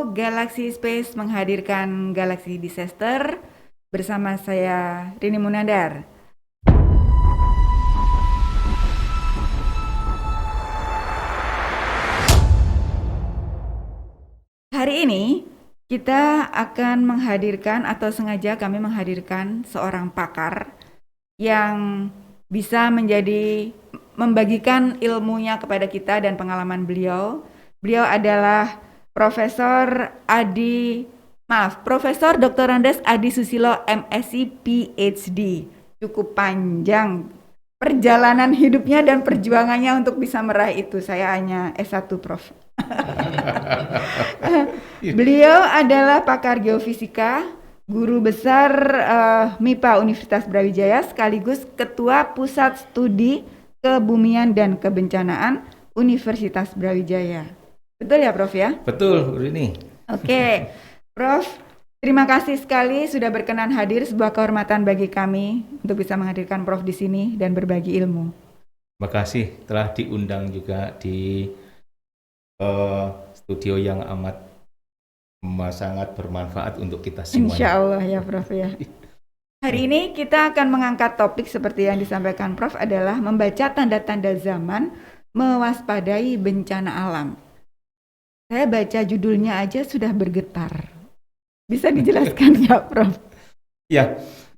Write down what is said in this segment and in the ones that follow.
Galaxy Space menghadirkan Galaxy Disaster bersama saya Rini Munandar. Hari ini kita akan menghadirkan atau sengaja kami menghadirkan seorang pakar yang bisa membagikan ilmunya kepada kita dan pengalaman beliau. Beliau adalah Profesor Dr. Andes Adi Susilo MSc PhD. Cukup panjang perjalanan hidupnya dan perjuangannya untuk bisa meraih itu. Saya hanya S1, Prof. Beliau adalah pakar geofisika, guru besar MIPA Universitas Brawijaya, sekaligus Ketua Pusat Studi Kebumian dan Kebencanaan Universitas Brawijaya. Betul ya, Prof ya? Betul, Rini. Oke, Prof, terima kasih sekali sudah berkenan hadir. Sebuah kehormatan bagi kami untuk bisa menghadirkan Prof di sini dan berbagi ilmu. Terima kasih telah diundang juga di studio yang sangat bermanfaat untuk kita semuanya. Insya Allah ya, Prof ya. Hari ini kita akan mengangkat topik seperti yang disampaikan Prof adalah membaca tanda-tanda zaman, mewaspadai bencana alam. Saya baca judulnya aja sudah bergetar. Bisa dijelaskan ya, Prof? Ya,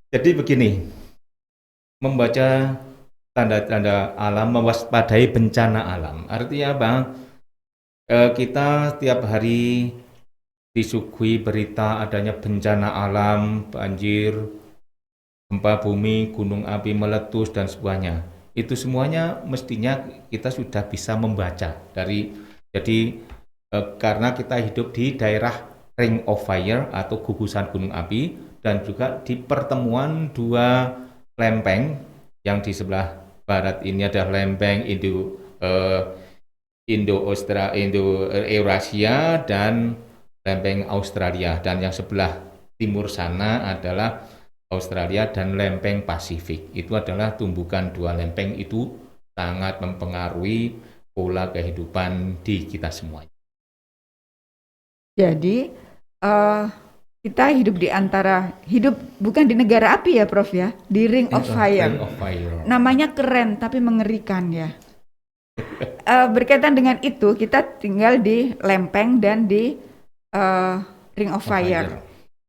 jadi begini, membaca tanda-tanda alam, mewaspadai bencana alam. Artinya apa? Kita setiap hari disuguhi berita adanya bencana alam, banjir, gempa bumi, gunung api meletus, dan sebagainya. Itu semuanya mestinya kita sudah bisa membaca karena kita hidup di daerah Ring of Fire atau gugusan gunung api, dan juga di pertemuan dua lempeng yang di sebelah barat ini adalah lempeng Indo-Eurasia dan lempeng Australia, dan yang sebelah timur sana adalah Australia dan lempeng Pasifik. Itu adalah tumbukan dua lempeng itu sangat mempengaruhi pola kehidupan di kita semuanya. Jadi kita hidup bukan di negara api ya, Prof ya, di Ring of Fire. Ring of Fire. Namanya keren tapi mengerikan ya. Berkaitan dengan itu, kita tinggal di lempeng dan di Ring of Fire.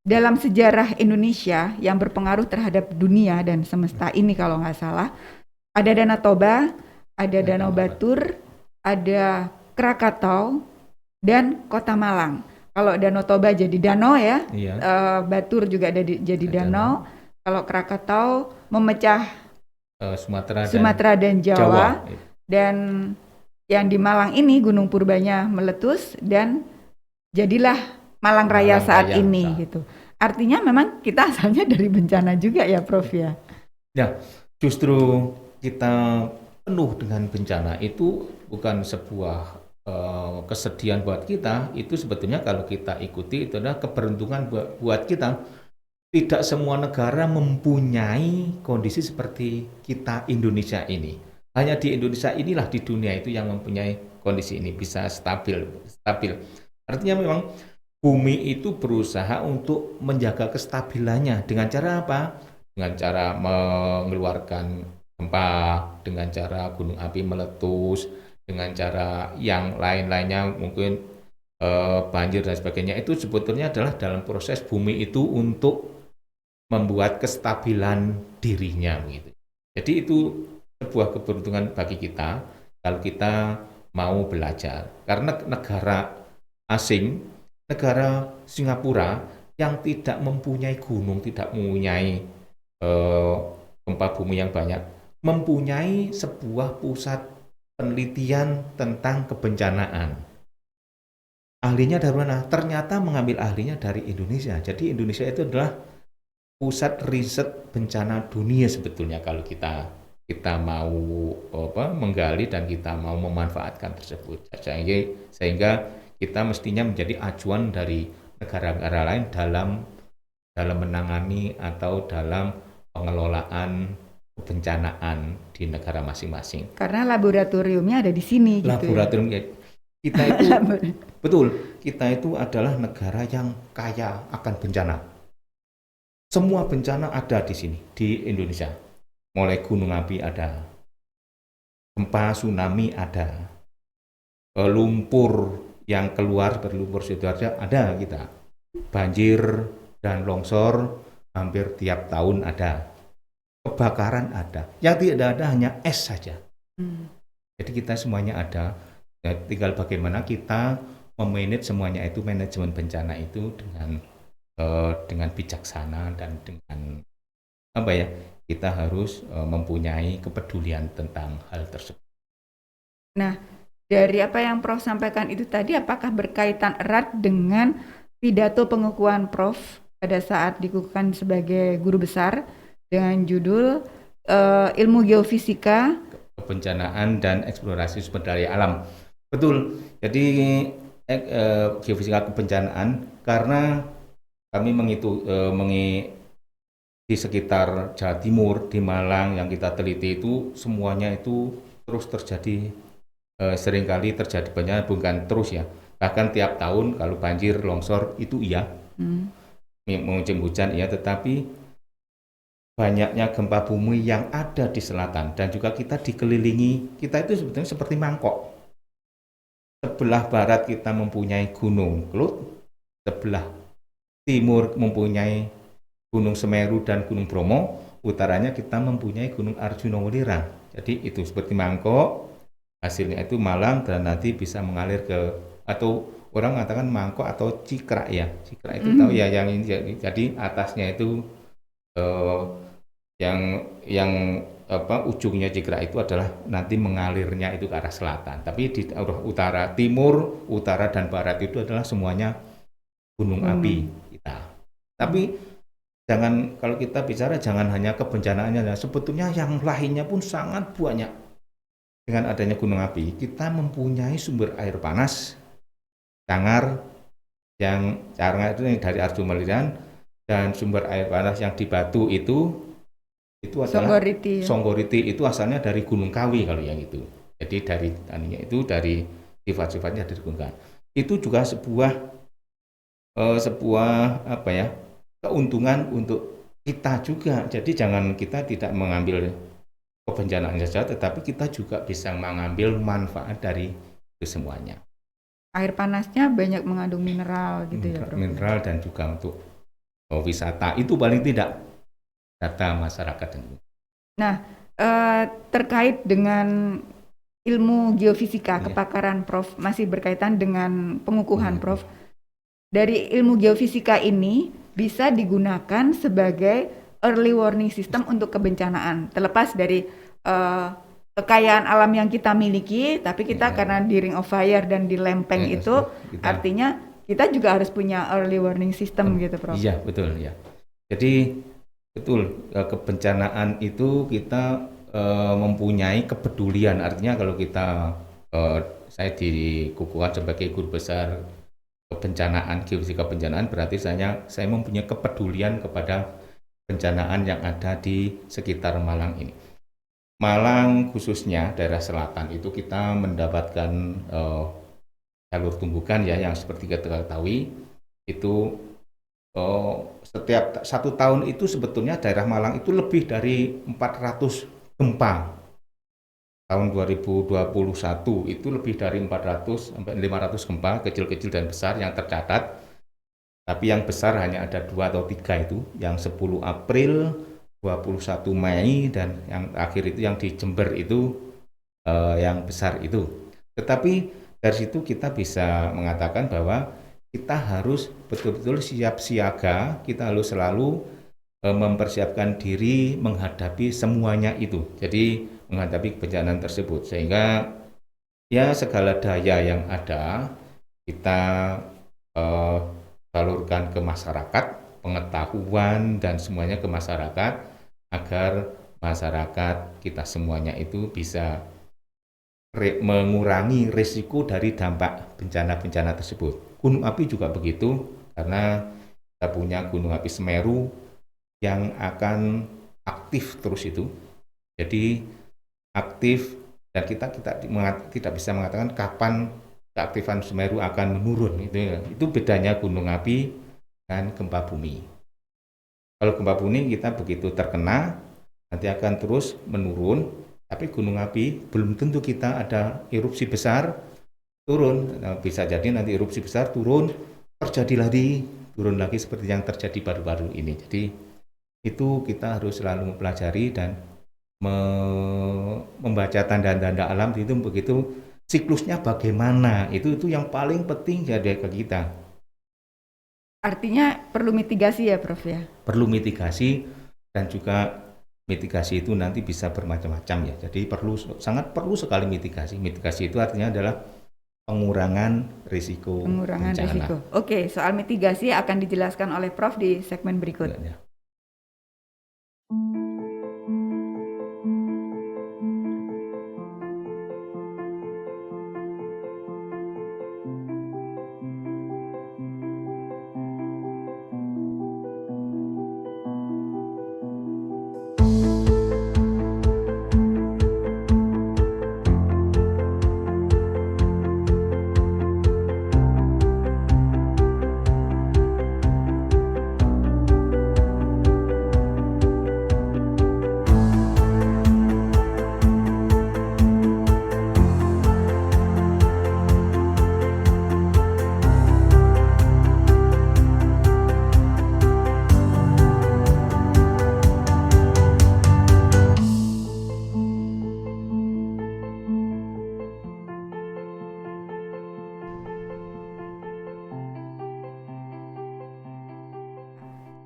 Dalam sejarah Indonesia yang berpengaruh terhadap dunia dan semesta ini kalau nggak salah, ada Danau Toba, ada Danau Batur, ada Krakatau, dan Kota Malang. Kalau Danau Toba jadi danau ya, Iya. Batur juga jadi danau. Kalau Krakatau memecah Sumatera dan Jawa. Dan yang di Malang ini Gunung Purbanya meletus dan jadilah Malang Raya saat ini gitu. Artinya memang kita asalnya dari bencana juga ya, Prof ya. Ya, justru kita penuh dengan bencana itu bukan sebuah kesedihan buat kita. Itu sebetulnya kalau kita ikuti itu adalah keberuntungan buat kita. Tidak semua negara mempunyai kondisi seperti kita Indonesia ini. Hanya di Indonesia inilah di dunia itu yang mempunyai kondisi ini bisa stabil. Artinya memang bumi itu berusaha untuk menjaga kestabilannya dengan cara apa? Dengan cara mengeluarkan gempa, dengan cara gunung api meletus, dengan cara yang lain-lainnya mungkin banjir dan sebagainya. Itu sebetulnya adalah dalam proses bumi itu untuk membuat kestabilan dirinya gitu. Jadi itu sebuah keberuntungan bagi kita kalau kita mau belajar. Karena negara asing, negara Singapura yang tidak mempunyai gunung, tidak mempunyai gempa bumi yang banyak, mempunyai sebuah pusat penelitian tentang kebencanaan. Ahlinya dari mana? Ternyata mengambil ahlinya dari Indonesia. Jadi Indonesia itu adalah pusat riset bencana dunia sebetulnya kalau kita mau menggali dan kita mau memanfaatkan tersebut. Sehingga kita mestinya menjadi acuan dari negara-negara lain dalam menangani atau dalam pengelolaan kebencanaan di negara masing-masing. Karena laboratoriumnya ada di sini gitu. Laboratorium ya? Kita itu betul, kita itu adalah negara yang kaya akan bencana. Semua bencana ada di sini, di Indonesia. Mulai gunung api ada, gempa tsunami ada, lumpur yang keluar berlumpur sidoarjo ada kita. Banjir dan longsor hampir tiap tahun ada. Kebakaran ada. Yang tidak ada hanya es saja. Jadi kita semuanya ada. Ya, tinggal bagaimana kita memanage semuanya itu, manajemen bencana itu dengan bijaksana dan dengan apa ya? Kita harus mempunyai kepedulian tentang hal tersebut. Nah, dari apa yang Prof sampaikan itu tadi, apakah berkaitan erat dengan pidato pengukuhan Prof pada saat dikukuhkan sebagai guru besar dengan judul Ilmu Geofisika, Kebencanaan dan Eksplorasi Sumber Daya Alam. Betul. Jadi geofisika kebencanaan karena kami di sekitar Jawa Timur, di Malang yang kita teliti itu semuanya itu terus terjadi, seringkali terjadi bencana, bukan terus ya, bahkan tiap tahun kalau banjir, longsor itu iya, musim hujan iya, tetapi banyaknya gempa bumi yang ada di selatan dan juga kita dikelilingi, kita itu sebetulnya seperti mangkok. Sebelah barat kita mempunyai Gunung Kelut, sebelah timur mempunyai Gunung Semeru dan Gunung Bromo, utaranya kita mempunyai Gunung Arjuna Welirang. Jadi itu seperti mangkok, hasilnya itu Malang dan nanti bisa mengalir ke, atau orang mengatakan mangkok atau cikrak ya. Cikrak itu tahu ya, yang ini, jadi atasnya itu yang ujungnya cikrak itu adalah nanti mengalirnya itu ke arah selatan. Tapi di utara, timur, utara dan barat itu adalah semuanya gunung api kita. Tapi jangan, kalau kita bicara jangan hanya kebencanaannya, sebetulnya yang lainnya pun sangat banyak. Dengan adanya gunung api, kita mempunyai sumber air panas, Cangar, yang Cangar itu dari Arjuna Welirang, dan sumber air panas yang di Batu itu adalah Songgoriti, itu asalnya dari Gunung Kawi kalau yang itu. Jadi dari sifat-sifatnya dari Gunung Kawi. Itu juga sebuah apa ya, keuntungan untuk kita juga. Jadi jangan kita tidak mengambil kebencanaan saja, tetapi kita juga bisa mengambil manfaat dari itu semuanya. Air panasnya banyak mengandung mineral gitu ya, Prof. Mineral dan juga untuk wisata itu paling tidak data masyarakat. Nah, terkait dengan ilmu geofisika, kepakaran Prof masih berkaitan dengan pengukuhan Prof. Dari ilmu geofisika ini bisa digunakan sebagai early warning system untuk kebencanaan. Terlepas dari kekayaan alam yang kita miliki, tapi kita karena di Ring of Fire dan di lempeng itu, artinya kita juga harus punya early warning system gitu, Prof. Iya, betul ya. Jadi betul, kebencanaan itu kita mempunyai kepedulian. Artinya kalau kita, saya dikukuhkan sebagai guru besar kebencanaan, geofisika kebencanaan, berarti saya mempunyai kepedulian kepada bencanaan yang ada di sekitar Malang ini. Malang khususnya daerah selatan itu kita mendapatkan jalur tumbukan ya, yang seperti kita ketahui itu setiap 1 tahun itu sebetulnya daerah Malang itu lebih dari 400 gempa. Tahun 2021 itu lebih dari 400 sampai 500 gempa, kecil-kecil dan besar yang tercatat. Tapi yang besar hanya ada 2 atau 3 itu, yang 10 April, 21 Mei, dan yang akhir itu yang di Jember itu yang besar itu. Tetapi dari situ kita bisa mengatakan bahwa kita harus betul-betul siap siaga, kita harus selalu mempersiapkan diri menghadapi semuanya itu. Jadi menghadapi kebencanaan tersebut, sehingga ya segala daya yang ada kita salurkan ke masyarakat, pengetahuan dan semuanya ke masyarakat, agar masyarakat kita semuanya itu bisa mengurangi risiko dari dampak bencana-bencana tersebut. Gunung api juga begitu, karena kita punya Gunung Api Semeru yang akan aktif terus itu. Jadi aktif, dan kita tidak bisa mengatakan kapan keaktifan Semeru akan menurun. Itu bedanya gunung api dan gempa bumi. Kalau gempa bumi kita begitu terkena nanti akan terus menurun, tapi gunung api belum tentu kita ada erupsi besar turun. Nah, bisa jadi nanti erupsi besar turun, terjadi lagi, turun lagi seperti yang terjadi baru-baru ini. Jadi itu kita harus selalu mempelajari dan membaca tanda-tanda alam itu begitu siklusnya bagaimana. Itu yang paling penting jadi ke kita. Artinya perlu mitigasi ya Prof ya? Perlu mitigasi dan juga mitigasi itu nanti bisa bermacam-macam ya. Jadi sangat perlu sekali mitigasi. Mitigasi itu artinya adalah pengurangan risiko bencana. Risiko. Oke, soal mitigasi akan dijelaskan oleh Prof di segmen berikut. Ya.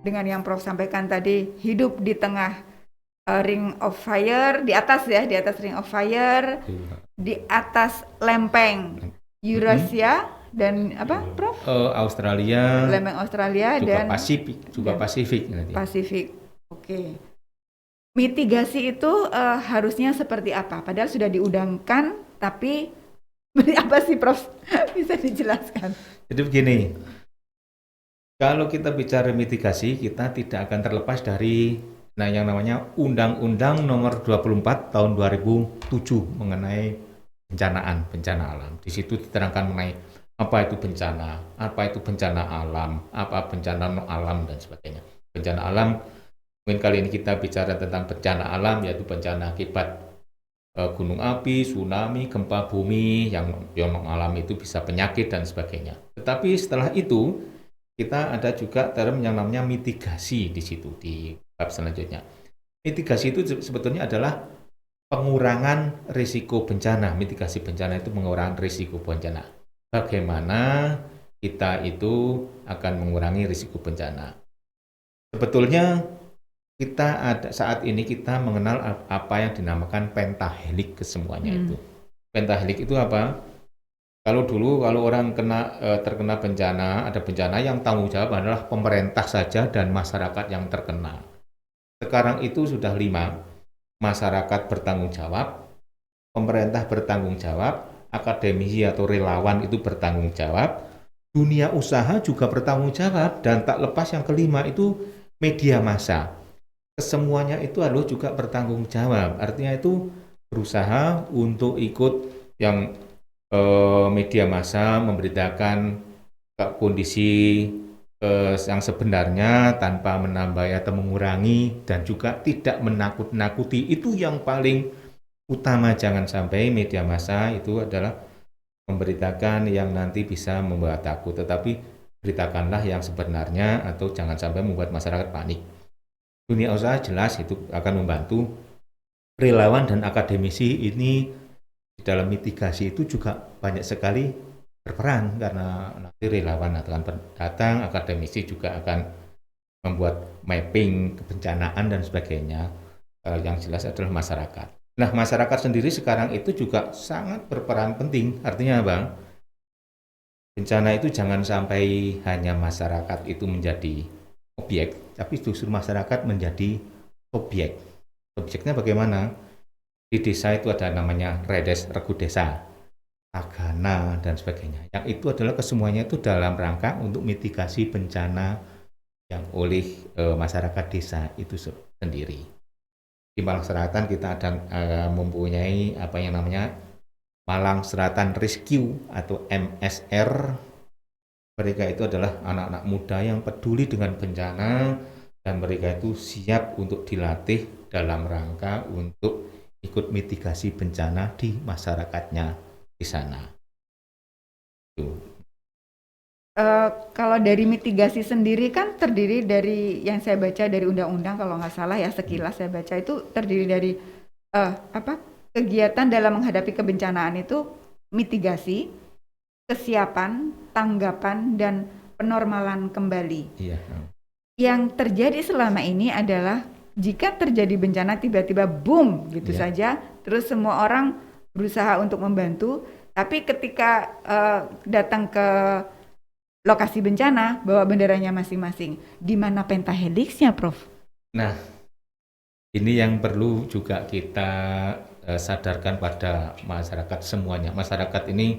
Dengan yang Prof sampaikan tadi, hidup di tengah ring of fire, di atas ring of fire, di atas lempeng Eurasia dan apa, Prof? Australia, lempeng Australia juga dan Pasifik nanti. Pasifik. Oke. Mitigasi itu harusnya seperti apa? Padahal sudah diundangkan, tapi apa sih, Prof? Bisa dijelaskan? Jadi begini. Kalau kita bicara mitigasi, kita tidak akan terlepas dari yang namanya Undang-Undang Nomor 24 Tahun 2007 mengenai bencana alam. Di situ diterangkan mengenai apa itu bencana, apa itu bencana alam, apa bencana non alam dan sebagainya. Bencana alam, mungkin kali ini kita bicara tentang bencana alam, yaitu bencana akibat gunung api, tsunami, gempa bumi, yang non alam itu bisa penyakit dan sebagainya. Tetapi setelah itu kita ada juga term yang namanya mitigasi di situ di bab selanjutnya. Mitigasi itu sebetulnya adalah pengurangan risiko bencana. Mitigasi bencana itu mengurangi risiko bencana. Bagaimana kita itu akan mengurangi risiko bencana? Sebetulnya saat ini kita mengenal apa yang dinamakan pentahelik kesemuanya itu. Pentahelik itu apa? Kalau orang terkena bencana, ada bencana yang tanggung jawab adalah pemerintah saja dan masyarakat yang terkena. Sekarang itu sudah 5. Masyarakat bertanggung jawab, pemerintah bertanggung jawab, akademisi atau relawan itu bertanggung jawab, dunia usaha juga bertanggung jawab, dan tak lepas yang kelima itu media massa. Kesemuanya itu harus juga bertanggung jawab. Artinya itu berusaha untuk ikut yang media massa memberitakan kondisi yang sebenarnya tanpa menambah atau mengurangi, dan juga tidak menakut-nakuti. Itu yang paling utama. Jangan sampai media massa itu adalah memberitakan yang nanti bisa membuat takut, tetapi beritakanlah yang sebenarnya, atau jangan sampai membuat masyarakat panik. Dunia usaha jelas itu akan membantu. Relawan dan akademisi ini dalam mitigasi itu juga banyak sekali berperan, karena nanti relawan akan datang, akademisi juga akan membuat mapping kebencanaan dan sebagainya. Yang jelas adalah masyarakat. Nah, masyarakat sendiri sekarang itu juga sangat berperan penting. Artinya apa? Bencana itu jangan sampai hanya masyarakat itu menjadi objek, tapi justru masyarakat menjadi objek. Objeknya bagaimana? Di desa itu ada namanya redes, regu desa, tagana, dan sebagainya. Yang itu adalah kesemuanya itu dalam rangka untuk mitigasi bencana yang oleh masyarakat desa itu sendiri. Di Malang Selatan kita ada mempunyai apa yang namanya Malang Selatan Rescue atau MSR. Mereka itu adalah anak-anak muda yang peduli dengan bencana dan mereka itu siap untuk dilatih dalam rangka untuk ikut mitigasi bencana di masyarakatnya di sana. Tuh. Kalau dari mitigasi sendiri kan terdiri dari yang saya baca dari undang-undang kalau nggak salah ya sekilas saya baca itu terdiri dari apa kegiatan dalam menghadapi kebencanaan itu mitigasi, kesiapan, tanggapan dan penormalan kembali. Iya. Yang terjadi selama ini adalah jika terjadi bencana tiba-tiba boom gitu Iya. saja, terus semua orang berusaha untuk membantu, tapi ketika datang ke lokasi bencana bawa benderanya masing-masing. Di mana pentahelixnya, Prof? Nah, ini yang perlu juga kita sadarkan pada masyarakat semuanya. Masyarakat ini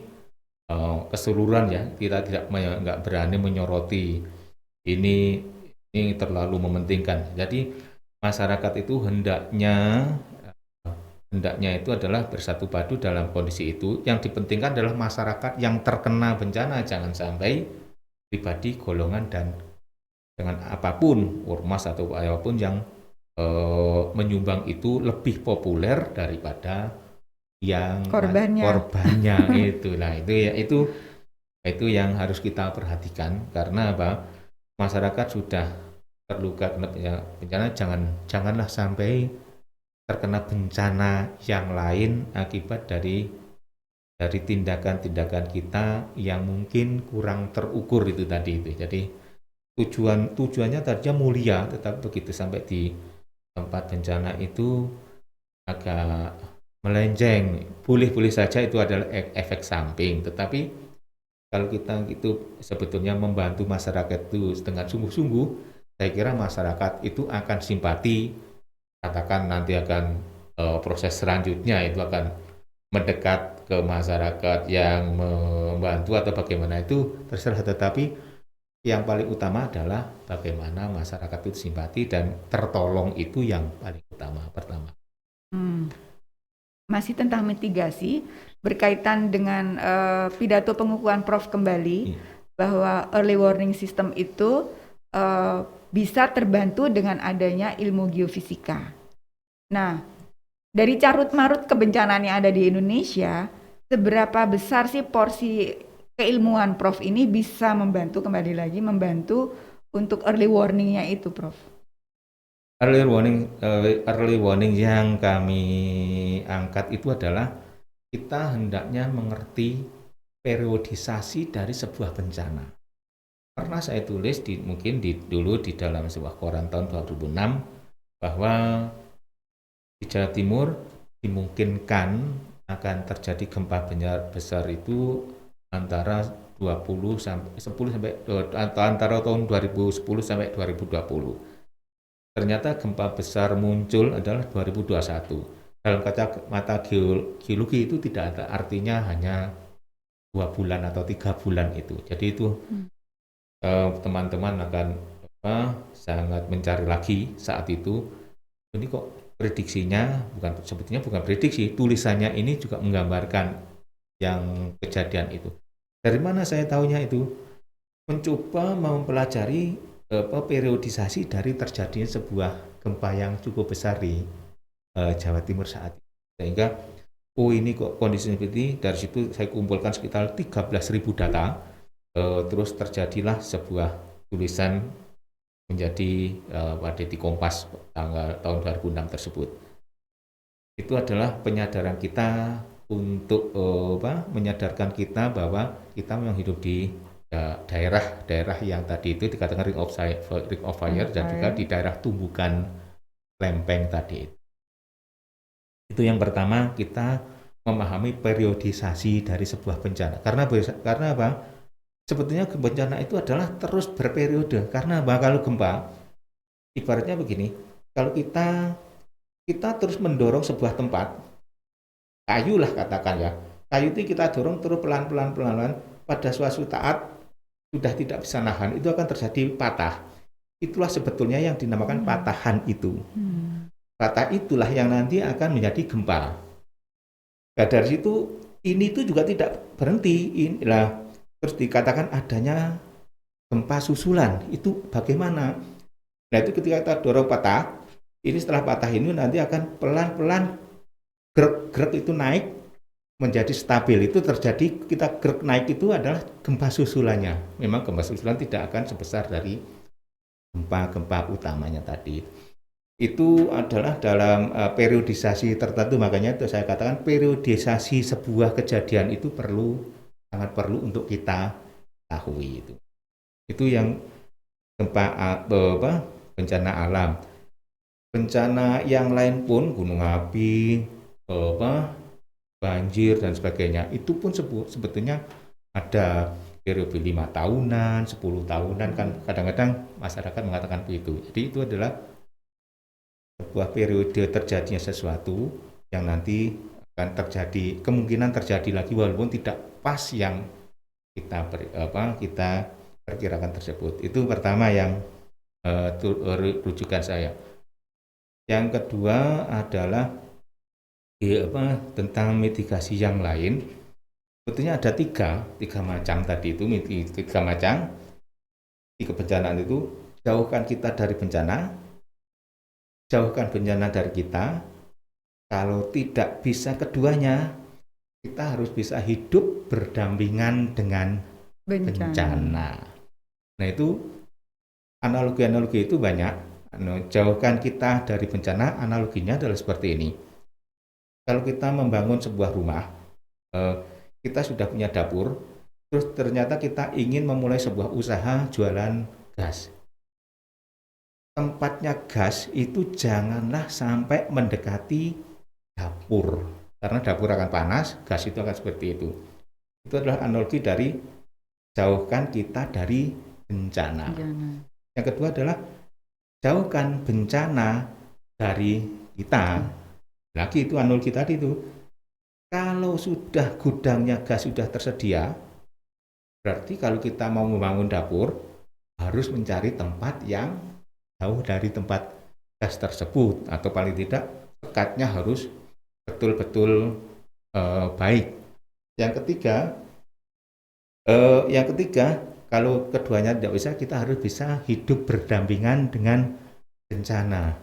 keseluruhan ya, kita nggak berani menyoroti ini terlalu mementingkan. Jadi masyarakat itu hendaknya itu adalah bersatu padu dalam kondisi itu. Yang dipentingkan adalah masyarakat yang terkena bencana, jangan sampai pribadi, golongan dan dengan apapun ormas atau apapun yang menyumbang itu lebih populer daripada yang korbannya itu. Nah, itu yang harus kita perhatikan karena apa? Masyarakat sudah terluka kena bencana, janganlah sampai terkena bencana yang lain akibat dari tindakan-tindakan kita yang mungkin kurang terukur itu tadi itu. Jadi tujuannya tadinya mulia, tetapi begitu sampai di tempat bencana itu agak melenceng. Boleh-boleh saja itu adalah efek samping, tetapi kalau kita itu sebetulnya membantu masyarakat itu dengan sungguh-sungguh, saya kira masyarakat itu akan simpati, katakan nanti akan proses selanjutnya itu akan mendekat ke masyarakat yang membantu atau bagaimana itu terserah, tetapi yang paling utama adalah bagaimana masyarakat itu simpati dan tertolong itu yang paling utama pertama. Masih tentang mitigasi berkaitan dengan pidato pengukuhan Prof kembali bahwa early warning system itu bisa terbantu dengan adanya ilmu geofisika. Nah, dari carut-marut kebencanaan yang ada di Indonesia, seberapa besar sih porsi keilmuan Prof ini bisa membantu untuk early warning-nya itu, Prof? Early warning yang kami angkat itu adalah kita hendaknya mengerti periodisasi dari sebuah bencana. Pernah saya tulis dulu di dalam sebuah koran tahun 2006 bahwa di Jawa Timur dimungkinkan akan terjadi gempa besar itu antara 20 sampai 10 sampai atau antara tahun 2010 sampai 2020. Ternyata gempa besar muncul adalah 2021. Dalam mata geologi itu tidak ada artinya hanya 2 bulan atau 3 bulan itu. Jadi itu teman-teman akan sangat mencari lagi saat itu. Ini kok prediksinya sebetulnya bukan prediksi, tulisannya ini juga menggambarkan yang kejadian itu. Dari mana saya tahunya itu? Mencoba mempelajari periodisasi dari terjadinya sebuah gempa yang cukup besar di Jawa Timur saat itu. Sehingga ini kok kondisinya seperti, dari situ saya kumpulkan sekitar 13.000 data, terus terjadilah sebuah tulisan menjadi pada di Kompas tahun 2006 tersebut. Itu adalah penyadaran kita untuk menyadarkan kita bahwa kita memang hidup di daerah-daerah yang tadi itu dikatakan ring of fire dan juga di daerah tumbukan lempeng tadi. Itu yang pertama, kita memahami periodisasi dari sebuah bencana. Karena apa? Sebetulnya bencana itu adalah terus berperiode. Karena kalau gempa, ibaratnya begini, kalau kita terus mendorong sebuah tempat, kayu lah katakan ya, kayu itu kita dorong terus pelan-pelan, pada suatu saat sudah tidak bisa nahan, itu akan terjadi patah. Itulah sebetulnya yang dinamakan patahan itu. Patah itulah yang nanti akan menjadi gempa. Nah, dari situ ini tuh juga tidak berhenti. Inilah terus dikatakan adanya gempa susulan. Itu bagaimana? Nah, itu ketika kita dorong patah, ini setelah patah ini nanti akan pelan-pelan gerak itu naik menjadi stabil. Itu terjadi kita gerak naik itu adalah gempa susulannya. Memang gempa susulan tidak akan sebesar dari gempa-gempa utamanya tadi. Itu adalah dalam periodisasi tertentu, makanya itu saya katakan periodisasi sebuah kejadian itu sangat perlu untuk kita ketahui itu. Itu yang gempa bencana alam. Bencana yang lain pun gunung api, banjir dan sebagainya. Itu pun sebetulnya ada periode 5 tahunan, 10 tahunan kan kadang-kadang masyarakat mengatakan begitu. Jadi itu adalah sebuah periode terjadinya sesuatu yang nanti akan terjadi, kemungkinan terjadi lagi walaupun tidak pas yang kita perkirakan tersebut. Itu pertama yang rujukan saya. Yang kedua adalah tentang mitigasi yang lain. Sebetulnya ada tiga macam tadi itu, tiga macam. Tiga bencanaan itu, jauhkan kita dari bencana, jauhkan bencana dari kita. Kalau tidak bisa keduanya, kita harus bisa hidup berdampingan dengan bencana. Nah, itu analogi-analogi itu banyak. Jauhkan kita dari bencana, analoginya adalah seperti ini. Kalau kita membangun sebuah rumah, kita sudah punya dapur, terus ternyata kita ingin memulai sebuah usaha jualan gas. Tempatnya gas itu janganlah sampai mendekati dapur, karena dapur akan panas, gas itu akan seperti itu. Itu adalah analogi dari jauhkan kita dari bencana. Yang kedua adalah jauhkan bencana dari kita. Lagi itu analogi tadi itu. Kalau sudah gudangnya gas sudah tersedia, berarti kalau kita mau membangun dapur harus mencari tempat yang jauh dari tempat gas tersebut, atau paling tidak sekatnya harus betul-betul baik. Yang ketiga, kalau keduanya tidak bisa, kita harus bisa hidup berdampingan dengan bencana.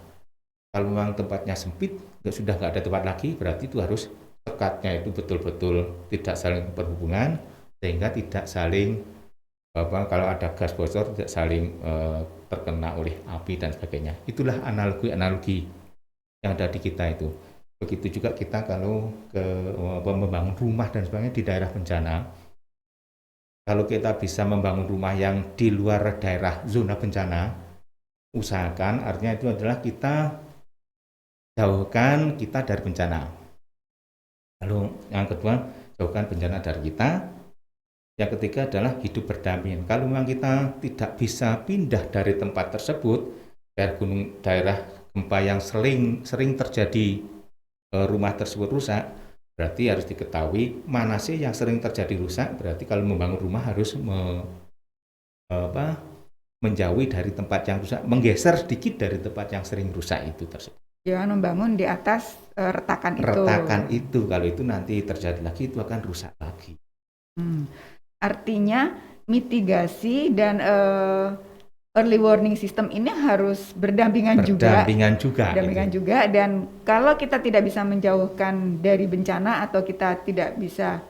Kalau memang tempatnya sempit, sudah nggak ada tempat lagi, berarti itu harus sekatnya itu betul-betul tidak saling berhubungan, sehingga tidak saling kalau ada gas bocor tidak saling terkena oleh api dan sebagainya. Itulah analogi yang ada di kita itu. Begitu juga kita kalau membangun rumah dan sebagainya di daerah bencana. Kalau kita bisa membangun rumah yang di luar daerah zona bencana, usahakan, artinya itu adalah kita jauhkan kita dari bencana. Lalu yang kedua, jauhkan bencana dari kita. Yang ketiga adalah hidup berdampingan. Kalau memang kita tidak bisa pindah dari tempat tersebut, daerah gempa yang sering terjadi, rumah tersebut rusak, berarti harus diketahui mana sih yang sering terjadi rusak. Berarti kalau membangun rumah harus menjauhi dari tempat yang rusak, menggeser sedikit dari tempat yang sering rusak itu tersebut. Jangan membangun di atas retakan itu. Retakan itu, kalau itu nanti terjadi lagi, itu akan rusak lagi. Artinya mitigasi dan early warning system ini harus berdampingan juga. Dan kalau kita tidak bisa menjauhkan dari bencana, atau kita tidak bisa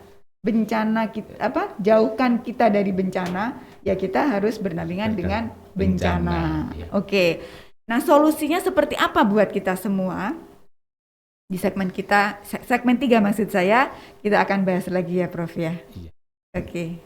jauhkan kita dari bencana, ya kita harus berdampingan dengan bencana. Ya. Oke. Nah, solusinya seperti apa buat kita semua? Di segmen 3 maksud saya, kita akan bahas lagi ya, Prof ya. Iya. Oke.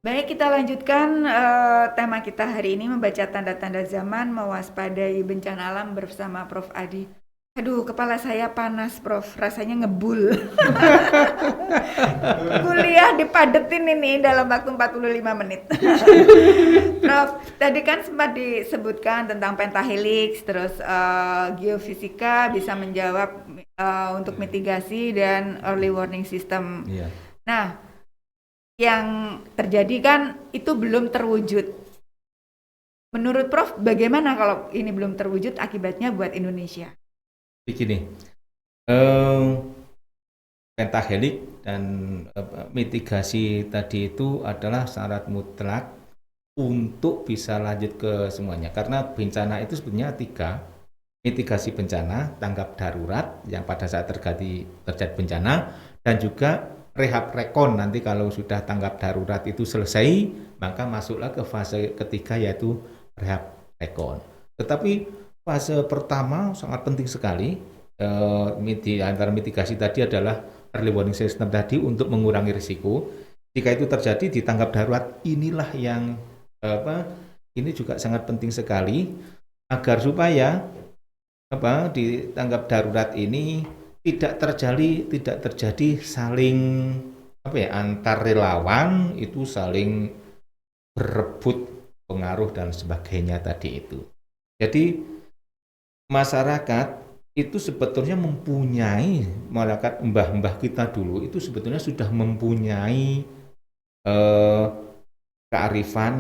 Baik, kita lanjutkan tema kita hari ini, membaca tanda-tanda zaman, mewaspadai bencana alam bersama Prof. Adi. Aduh, kepala saya panas, Prof. Rasanya ngebul. Kuliah dipadetin ini dalam waktu 45 menit. Prof, tadi kan sempat disebutkan tentang pentahelix, terus geofisika bisa menjawab untuk mitigasi dan early warning system. Iya. Nah, yang terjadi kan itu belum terwujud. Menurut Prof, bagaimana kalau ini belum terwujud akibatnya buat Indonesia? Begini, pentahelix dan mitigasi tadi itu adalah syarat mutlak untuk bisa lanjut ke semuanya. Karena bencana itu sebenarnya 3, mitigasi bencana, tanggap darurat yang pada saat terjadi bencana, dan juga rehab rekon. Nanti kalau sudah tanggap darurat itu selesai, maka masuklah ke fase ketiga, yaitu rehab rekon. Tetapi fase pertama sangat penting sekali. Antara mitigasi tadi adalah early warning system tadi untuk mengurangi risiko. Jika itu terjadi di tanggap darurat, inilah yang ini juga sangat penting sekali agar supaya di tanggap darurat ini tidak terjadi saling antar relawan itu saling berebut pengaruh dan sebagainya tadi itu. Jadi masyarakat itu sebetulnya mempunyai, masyarakat mbah-mbah kita dulu itu sebetulnya sudah mempunyai kearifan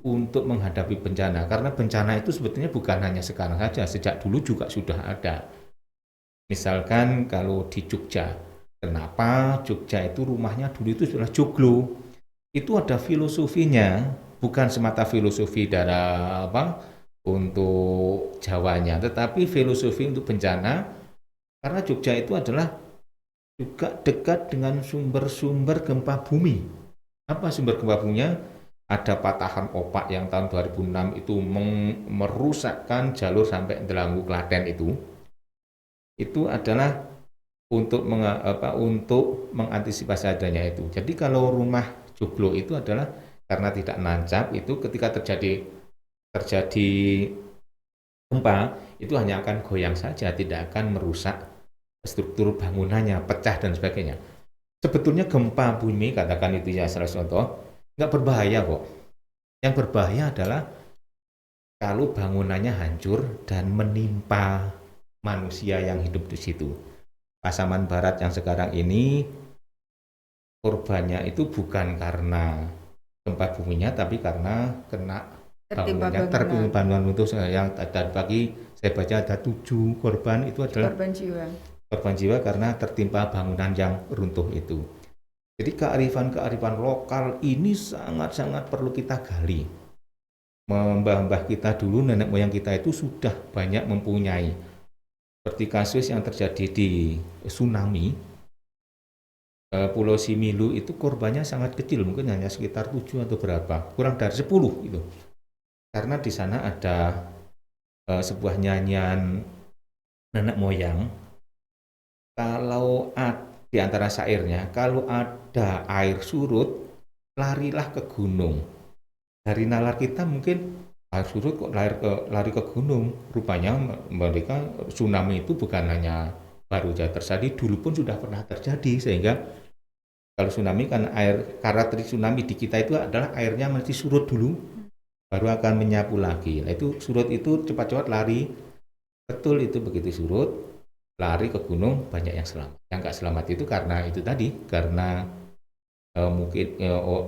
untuk menghadapi bencana. Karena bencana itu sebetulnya bukan hanya sekarang saja, sejak dulu juga sudah ada. Misalkan kalau di Jogja, kenapa Jogja itu rumahnya dulu itu adalah joglo? Itu ada filosofinya, bukan semata filosofi dari untuk Jawanya, tetapi filosofi untuk bencana, karena Jogja itu adalah juga dekat dengan sumber-sumber gempa bumi. Apa sumber gempa buminya? Ada patahan opak yang tahun 2006 itu merusakkan jalur sampai Delanggu Klaten itu adalah untuk mengantisipasi adanya itu. Jadi kalau rumah joglo itu adalah karena tidak nancap, itu ketika terjadi gempa itu hanya akan goyang saja, tidak akan merusak struktur bangunannya, pecah dan sebagainya. Sebetulnya gempa bumi, katakan itu ya salah contoh, nggak berbahaya kok. Yang berbahaya adalah kalau bangunannya hancur dan menimpa manusia yang hidup di situ. Pasaman Barat yang sekarang ini korbannya itu bukan karena gempa buminya, tapi karena kena bangunannya tertimpa bangunan itu. Yang tadi pagi saya baca ada 7 korban, itu adalah korban jiwa karena tertimpa bangunan yang runtuh itu. Jadi kearifan lokal ini sangat-sangat perlu kita gali. Mbah-mbah kita dulu, nenek moyang kita itu sudah banyak mempunyai. Seperti kasus yang terjadi di tsunami, Pulau Similu itu korbannya sangat kecil, mungkin hanya sekitar 7 atau berapa, kurang dari 10 itu. Karena di sana ada sebuah nyanyian nenek moyang, kalau di antara syairnya, kalau ada air surut, larilah ke gunung. Dari nalar kita mungkin air surut kok lari ke gunung. Rupanya mereka tsunami itu bukan hanya baru saja terjadi, dulu pun sudah pernah terjadi. Sehingga kalau tsunami kan karakteristik tsunami di kita itu adalah airnya mesti surut dulu, baru akan menyapu lagi. Nah itu surut itu cepat-cepat lari. Betul itu, begitu surut lari ke gunung, banyak yang selamat. Yang nggak selamat itu karena itu tadi, karena mungkin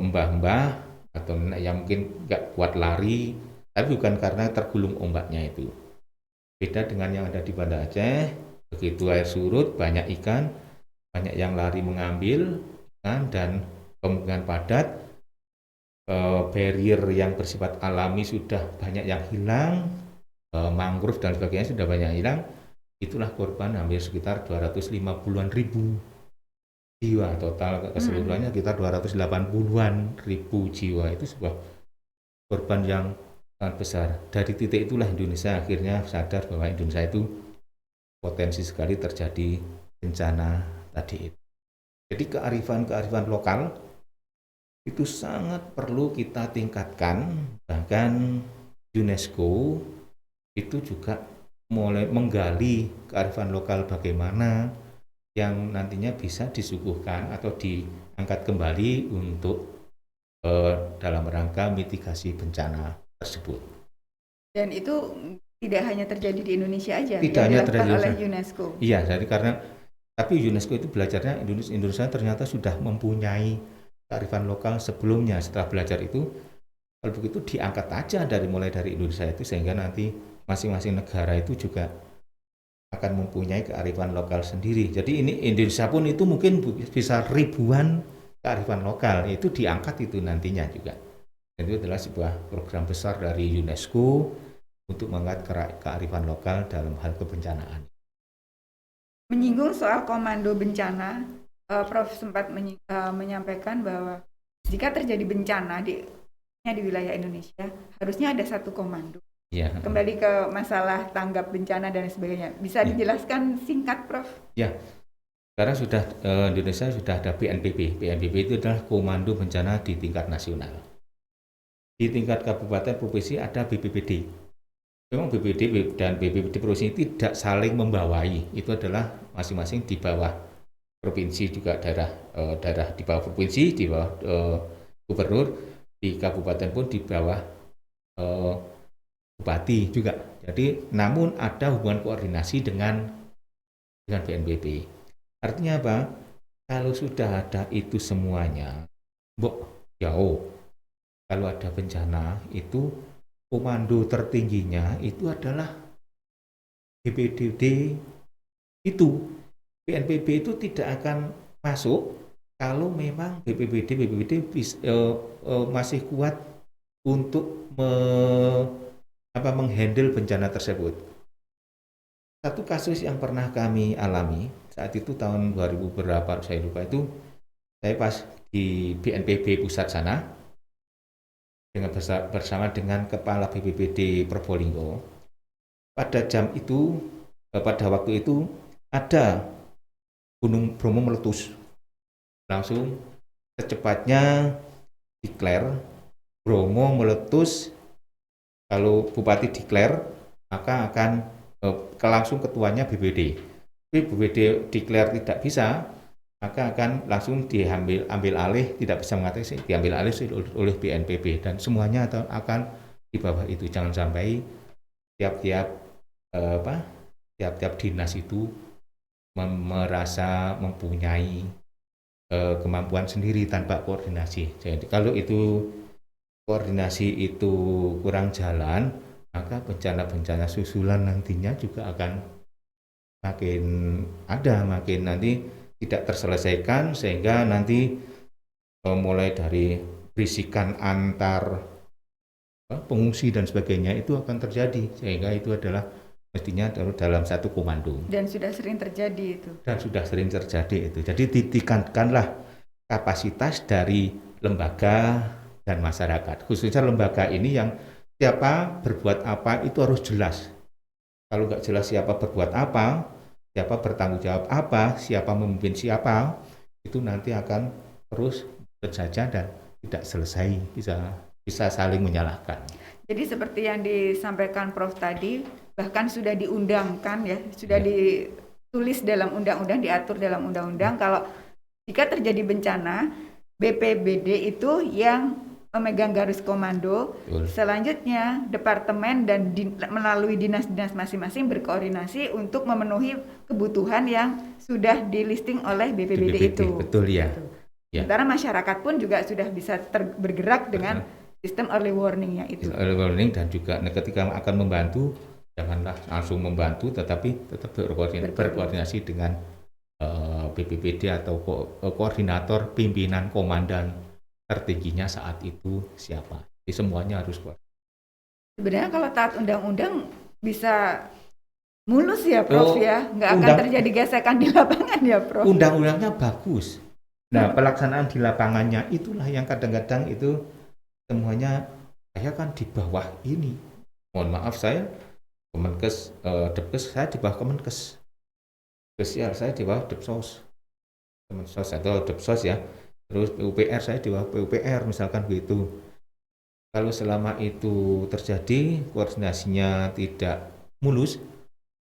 mbah-mbah atau yang mungkin nggak kuat lari, tapi bukan karena tergulung ombaknya itu. Beda dengan yang ada di Banda Aceh, begitu air surut banyak ikan, banyak yang lari mengambil ikan, dan kemungkinan padat, barrier yang bersifat alami sudah banyak yang hilang, mangrove dan sebagainya sudah banyak yang hilang. Itulah korban hampir sekitar 250-an ribu jiwa, total keseluruhannya sekitar 280-an ribu jiwa. Itu sebuah korban yang sangat besar. Dari titik itulah Indonesia akhirnya sadar bahwa Indonesia itu potensi sekali terjadi bencana tadi itu. Jadi kearifan lokal itu sangat perlu kita tingkatkan. Bahkan UNESCO itu juga mulai menggali kearifan lokal bagaimana yang nantinya bisa disuguhkan atau diangkat kembali untuk dalam rangka mitigasi bencana tersebut. Dan itu tidak hanya terjadi di Indonesia aja, Tidak yang hanya dilakukan terjadi oleh UNESCO. Iya, jadi tapi UNESCO itu belajarnya Indonesia ternyata sudah mempunyai kearifan lokal sebelumnya. Setelah belajar itu, kalau begitu diangkat aja mulai dari Indonesia itu, sehingga nanti masing-masing negara itu juga akan mempunyai kearifan lokal sendiri. Jadi ini Indonesia pun itu mungkin bisa ribuan kearifan lokal, itu diangkat itu nantinya juga. Dan itu adalah sebuah program besar dari UNESCO untuk mengangkat kearifan lokal dalam hal kebencanaan. Menyinggung soal komando bencana, Prof sempat menyampaikan bahwa jika terjadi bencana di wilayah Indonesia, harusnya ada satu komando. Ya. Kembali ke masalah tanggap bencana dan sebagainya. Bisa dijelaskan singkat, Prof? Ya, sekarang Indonesia sudah ada BNPB. BNPB itu adalah Komando Bencana di tingkat nasional. Di tingkat kabupaten provinsi ada BPBD. Memang BPBD dan BPBD provinsi tidak saling membawahi. Itu adalah masing-masing di bawah provinsi, juga daerah di bawah provinsi, di bawah gubernur, di kabupaten pun di bawah bupati juga. Jadi namun ada hubungan koordinasi dengan BNPB. Artinya apa? Kalau sudah ada itu semuanya, kalau ada bencana itu komando tertingginya itu adalah BPBD itu. BNPB itu tidak akan masuk kalau memang BPBD masih kuat untuk menghandle bencana tersebut. Satu kasus yang pernah kami alami saat itu tahun 2000 berapa saya lupa, itu saya pas di BNPB pusat sana bersama dengan kepala BPBD Probolinggo. Pada waktu itu ada Gunung Bromo meletus. Langsung secepatnya declare Bromo meletus. Kalau Bupati declare, maka akan langsung ketuanya BPBD. Tapi BPBD declare tidak bisa, maka akan langsung diambil alih, tidak bisa mengatasi, diambil alih oleh BNPB, dan semuanya akan di bawah itu. Jangan sampai tiap-tiap dinas itu merasa mempunyai kemampuan sendiri tanpa koordinasi. Jadi kalau itu koordinasi itu kurang jalan, maka bencana-bencana susulan nantinya juga akan makin nanti tidak terselesaikan, sehingga nanti mulai dari bisikan antar pengungsi dan sebagainya itu akan terjadi, sehingga itu adalah mestinya dalam satu komando. Dan sudah sering terjadi itu. Jadi ditingkatkanlah kapasitas dari lembaga dan masyarakat, khususnya lembaga ini yang siapa berbuat apa itu harus jelas. Kalau nggak jelas siapa berbuat apa, siapa bertanggung jawab apa, siapa memimpin siapa, itu nanti akan terus berjajar dan tidak selesai, bisa saling menyalahkan. Jadi seperti yang disampaikan Prof tadi, bahkan sudah diundangkan ya, sudah ditulis dalam undang-undang, diatur dalam undang-undang kalau jika terjadi bencana, BPBD itu yang memegang garis komando. Betul. Selanjutnya departemen dan melalui dinas-dinas masing-masing berkoordinasi untuk memenuhi kebutuhan yang sudah dilisting oleh BPBD itu. Betul ya. Gitu. Sementara masyarakat pun juga sudah bisa bergerak dengan sistem early warning-nya itu. Early warning, dan juga ketika akan membantu, janganlah langsung membantu, tetapi tetap berkoordinasi dengan BPBD atau koordinator pimpinan komandan tertingginya saat itu siapa. Jadi semuanya harus kuat. Sebenarnya kalau taat undang-undang bisa mulus ya Prof ya, nggak akan terjadi gesekan di lapangan ya Prof. Undang-undangnya bagus. Nah pelaksanaan di lapangannya itulah yang kadang-kadang itu semuanya saya kan di bawah ini. Mohon maaf, saya Kemenkes, Depkes, saya di bawah Kemenkes. Spesial saya di bawah Depsos. Kemensos atau Depsos ya. Terus PUPR, saya di bawah PUPR misalkan begitu. Kalau selama itu terjadi koordinasinya tidak mulus,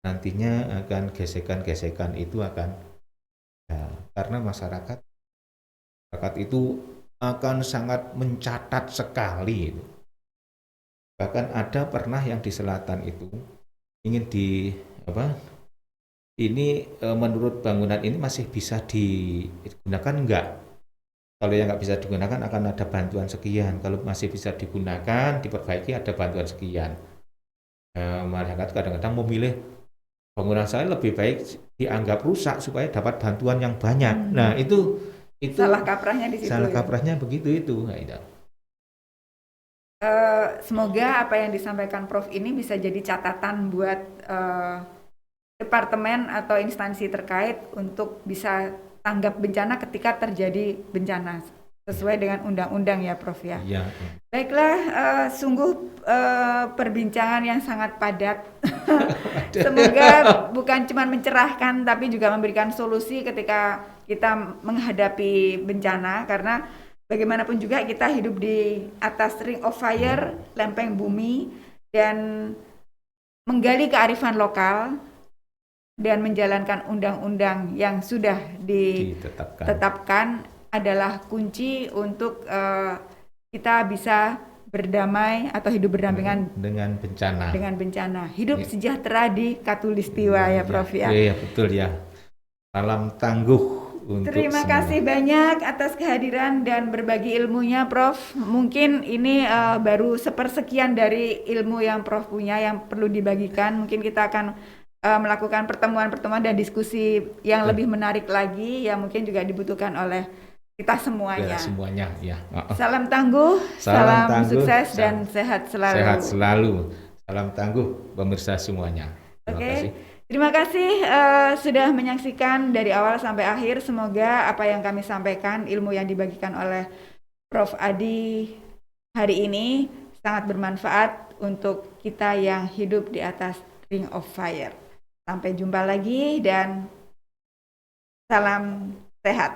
nantinya akan gesekan-gesekan itu akan ya, karena masyarakat itu akan sangat mencatat sekali. Bahkan ada pernah yang di selatan itu ingin di apa? Menurut bangunan ini masih bisa digunakan enggak? Kalau yang nggak bisa digunakan akan ada bantuan sekian. Kalau masih bisa digunakan, diperbaiki ada bantuan sekian. Masyarakat kadang-kadang memilih bangunan saya lebih baik dianggap rusak supaya dapat bantuan yang banyak. Nah, itu Salah kaprahnya di situ. salah ya. kaprahnya begitu itu. Nah, itu. Semoga apa yang disampaikan Prof ini bisa jadi catatan buat departemen atau instansi terkait untuk bisa tanggap bencana ketika terjadi bencana sesuai dengan undang-undang ya Prof ya. Iya. Baiklah, sungguh perbincangan yang sangat padat. Semoga bukan cuma mencerahkan tapi juga memberikan solusi ketika kita menghadapi bencana, karena bagaimanapun juga kita hidup di atas ring of fire, lempeng bumi, dan menggali kearifan lokal dan menjalankan undang-undang yang sudah ditetapkan adalah kunci untuk kita bisa berdamai atau hidup berdampingan dengan bencana. Hidup sejahtera di Katulistiwa ya Prof ya. Iya, betul ya. Salam tangguh untuk Terima semua. kasih banyak atas kehadiran dan berbagi ilmunya Prof. Mungkin ini baru sepersekian dari ilmu yang Prof punya yang perlu dibagikan. Mungkin kita akan melakukan pertemuan-pertemuan dan diskusi yang lebih menarik lagi yang mungkin juga dibutuhkan oleh kita semuanya. Semuanya ya. Salam tangguh, salam sukses dan sehat selalu. Sehat selalu. Salam tangguh pemirsa semuanya. Terima kasih. Terima kasih sudah menyaksikan dari awal sampai akhir. Semoga apa yang kami sampaikan, ilmu yang dibagikan oleh Prof Adi hari ini sangat bermanfaat untuk kita yang hidup di atas ring of fire. Sampai jumpa lagi dan salam sehat.